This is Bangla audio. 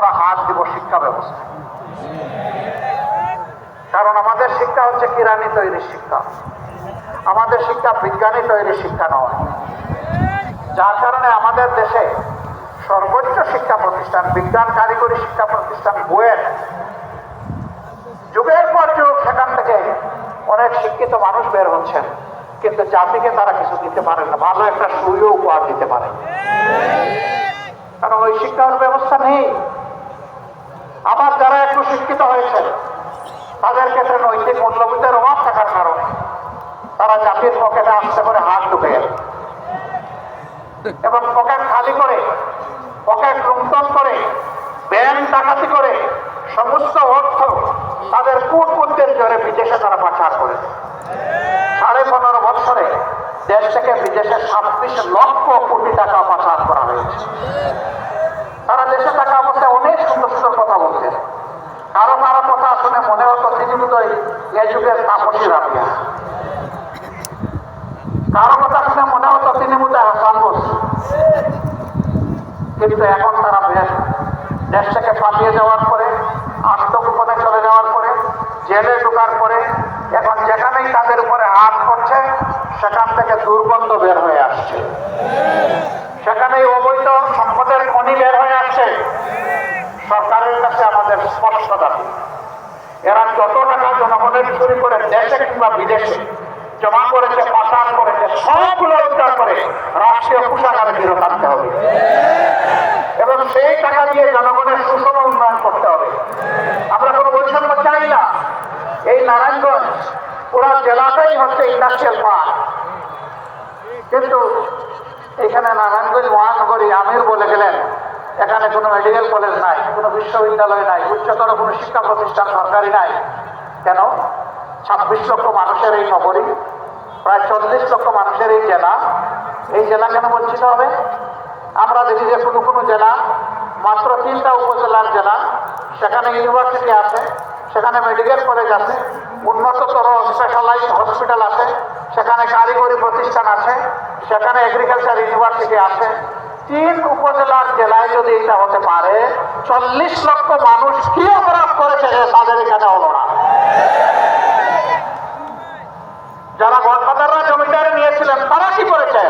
আমরা হাত দিব শিক্ষা ব্যবস্থা। কারণ আমাদের শিক্ষা হচ্ছে কিরানি তৈরির শিক্ষা, আমাদের শিক্ষা বিজ্ঞানী তৈরির শিক্ষা নয়। যার কারণে আমাদের দেশে সর্বোচ্চ শিক্ষা প্রতিষ্ঠান, বিজ্ঞান কারিগরি শিক্ষা প্রতিষ্ঠান বুয়েট, যুগের পর যুগ সেখান থেকে অনেক শিক্ষিত মানুষ বের হচ্ছেন, কিন্তু জাতিকে তারা কিছু দিতে পারেন না, ভালো একটা সুযোগ উপহার দিতে পারেন, কারণ ওই শিক্ষার ব্যবস্থা নেই। আবার যারা একটু শিক্ষিত হয়েছে তাদের ক্ষেত্রে নৈতিক মূল্যবোধের অভাব থাকার কারণে তারা জাতির পকেটে আসতে করে হাত ঢুকে গেল এবং পকেট খালি করে, পকেট লুণ্ঠন করে, ব্যাংক ডাকাতি করে সমস্ত অর্থ তাদের কূটনীতির জোরে বিদেশে তারা পাচার করে। 15.5 বছরে দেশ থেকে বিদেশে 26 লক্ষ কোটি টাকা পাচার করা হয়েছে। তারা দেশে থাকা অবস্থায় অনেক সুন্দর সুন্দর কথা বলছে, কারো কারো কথা শুনে মনে হতো তিনি বোধহয় এ যুগের তাপসী রাবিয়া, কারো কথা শুনে মনে হতো তিনি বোধহয় হাসান বোস। কিন্তু এখন তারা দেশ থেকে পালিয়ে যাওয়ার পরে, আত্মগোপনে চলে যাওয়ার পরে, জেলে ঢোকার পরে এখন যেখানেই তাদের উপরে হাত পড়ছে সেখান থেকে দুর্গন্ধ বের হয়ে আসছে, সেখানেই অবৈধ সম্পদের খনি বের হয়ে আসছে। সরকারের কাছে আমাদের স্পষ্ট দাবি, এরা যত টাকা জনগণের চুরি করে দেশে কিংবা বিদেশে জমা করেছে, পাচার করেছে, সবগুলো উদ্ধার করে রাষ্ট্রীয় কোষাগারে ফেরত আনতে হবে এবং সেই টাকা দিয়ে জনগণের সুষম উন্নয়ন করতে হবে। আমরা কোনো বৈষম্য চাই না। এই নারায়ণগঞ্জ পুরো জেলাটাই হচ্ছে ইন্ডাস্ট্রিয়াল পার্ক, কিন্তু এখানে নারায়ণগঞ্জ মহানগরী আমির বলে গেলেন এখানে কোনো মেডিকেল কলেজ নাই, কোনো বিশ্ববিদ্যালয় নাই, উচ্চতর কোনো শিক্ষা প্রতিষ্ঠান সরকারি নাই। কেন? 26 লক্ষ মানুষের এই নগরী, প্রায় 40 লক্ষ মানুষের এই জেলা, এই জেলা কেন বঞ্চিত হবে? আমরা দেখি যে কোনো কোনো জেলা মাত্র 3টা উপজেলার জেলা, সেখানে ইউনিভার্সিটি আছে, সেখানে মেডিকেল কলেজ আছে, উন্নততর স্পেশালাইজড হসপিটাল আছে, সেখানে কারিগরি প্রতিষ্ঠান আছে, সেখানে এগ্রিকালচার ইউনিভার্সিটি আছে। 3 উপজেলার জেলায় যদি এটা হতে পারে, 40 লক্ষ মানুষ কি অপরাধ করেছে তাদের এখানে হলো না? যারা গডফাদাররা জমিদারি নিয়েছিলেন তারা কি করেছে?